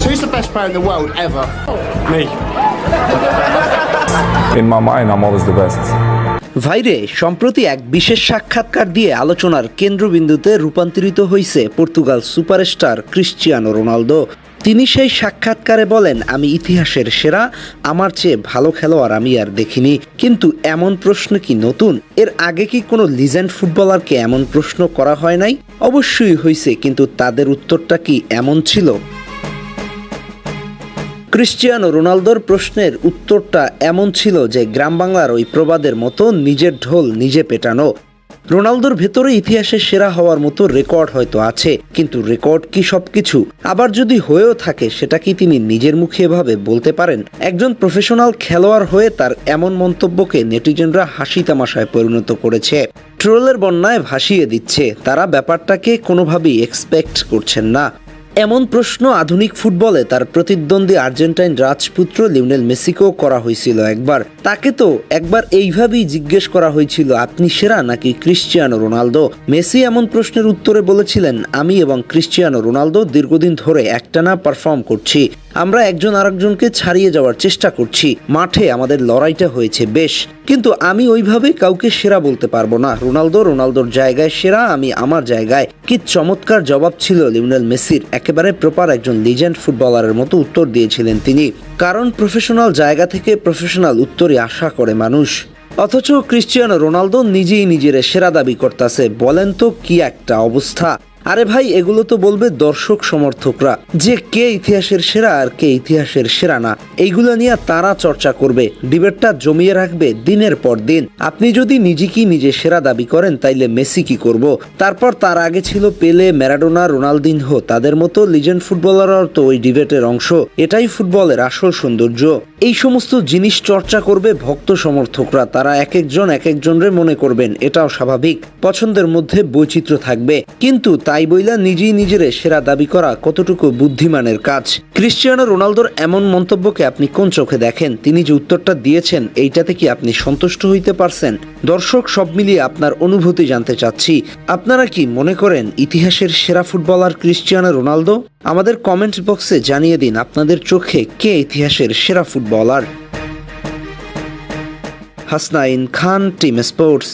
Who's the best player in the world ever? Me. In my mind, I'm always the best. ভাইরে সম্প্রতি এক বিশেষ সাক্ষাৎকার দিয়ে আলোচনার কেন্দ্রবিন্দুতে রূপান্তরিত হয়েছে পর্তুগাল সুপারস্টার ক্রিশ্চিয়ানো রোনালদো। তিনি সেই সাক্ষাৎকারে বলেন, আমি ইতিহাসের সেরা, আমার চেয়ে ভালো খেলোয়াড় আমি আর দেখিনি। কিন্তু এমন প্রশ্ন কি নতুন? এর আগে কি কোনো লিজেন্ড ফুটবলারকে এমন প্রশ্ন করা হয় নাই? অবশ্যই হয়েছে, কিন্তু তাদের উত্তরটা কি এমন ছিল? ক্রিশ্চিয়ানো রোনালদোর প্রশ্নের উত্তরটা এমন ছিল যে গ্রাম বাংলার ওই প্রবাদের মতো নিজের ঢোল নিজে পেটানো। রোনালদোর ভেতরে ইতিহাসের সেরা হওয়ার মতো রেকর্ড হয়তো আছে, কিন্তু রেকর্ড কি সবকিছু? আবার যদি হয়েও থাকে, সেটা কি তিনি নিজের মুখে এভাবে বলতে পারেন? একজন প্রফেশনাল খেলোয়াড় হয়ে তার এমন মন্তব্যকে নেটিজেনরা হাসি তামাশায় পরিণত করেছে, ট্রোলের বন্যায় ভাসিয়ে দিচ্ছে। তারা ব্যাপারটাকে কোনোভাবেই এক্সপেক্ট করছেন না। এমন প্রশ্ন আধুনিক ফুটবলে তার প্রতিদ্বন্দ্বী আর্জেন্টাইন রাজপুত্র লিওনেল মেসিকেও করা হয়েছিল একবার। তাকে তো একবার এইভাবেই জিজ্ঞেস করা হয়েছিল, আপনি সেরা নাকি ক্রিশ্চিয়ানো রোনালদো? মেসি এমন প্রশ্নের উত্তরে বলেছিলেন, আমি এবং ক্রিশ্চিয়ানো রোনালদো দীর্ঘদিন ধরে একটানা পারফর্ম করছি। আমরা একজন আরেকজনকে ছাড়িয়ে যাওয়ার চেষ্টা করছি। মাঠে আমাদের লড়াইটা হয়েছে বেশ, কিন্তু আমি ওইভাবে কাউকে সেরা বলতে পারবো না। রোনালদোর জায়গায় সেরা, আমি আমার জায়গায়। কি চমৎকার জবাব ছিল লিওনেল মেসির! একেবারে প্রপার একজন লিজেন্ড ফুটবলারের মতো উত্তর দিয়েছিলেন তিনি। কারণ প্রফেশনাল জায়গা থেকে প্রফেশনাল উত্তরই আশা করে মানুষ। অথচ ক্রিশ্চিয়ানো রোনালদো নিজেই নিজের সেরা দাবি করতেছে। বলেন তো কি একটা অবস্থা! আরে ভাই, এগুলো তো বলবে দর্শক সমর্থকরা যে কে ইতিহাসের সেরা আর কে ইতিহাসের সেরা না। এইগুলো নিয়ে তারা চর্চা করবে, ডিবেটটা জমিয়ে রাখবে দিনের পর দিন। আপনি যদি নিজেকেই নিজে সেরা দাবি করেন, তাইলে মেসি কি করব? তারপর তার আগে ছিল পেলে, ম্যারাডোনা, রোনালদিনহো। তাদের মতো লিজেন্ড ফুটবলাররাও তো ওই ডিবেটের অংশ। এটাই ফুটবলের আসল সৌন্দর্য। এই সমস্ত জিনিস চর্চা করবে ভক্ত সমর্থকরা। তারা এক একজনরে মনে করবেন, এটাও স্বাভাবিক। পছন্দের মধ্যে বৈচিত্র্য থাকবে, কিন্তু তাই বইলা নিজেই নিজেরে সেরা দাবি করা কতটুকু বুদ্ধিমানের কাজ? ক্রিশ্চিয়ানো রোনালদোর এমন মন্তব্যকে আপনি কোন চোখে দেখেন? তিনি যে উত্তরটা দিয়েছেন, এইটাতে কি আপনি সন্তুষ্ট হইতে পারছেন? দর্শক, সব মিলিয়ে আপনার অনুভূতি জানতে চাচ্ছি। আপনারা কি মনে করেন ইতিহাসের সেরা ফুটবলার ক্রিশ্চিয়ানো রোনালদো? আমাদের কমেন্ট বক্সে জানিয়ে দিন আপনাদের চোখে কে ইতিহাসের সেরা ফুটবলার। হাসনাইন খান, টিম স্পোর্টস।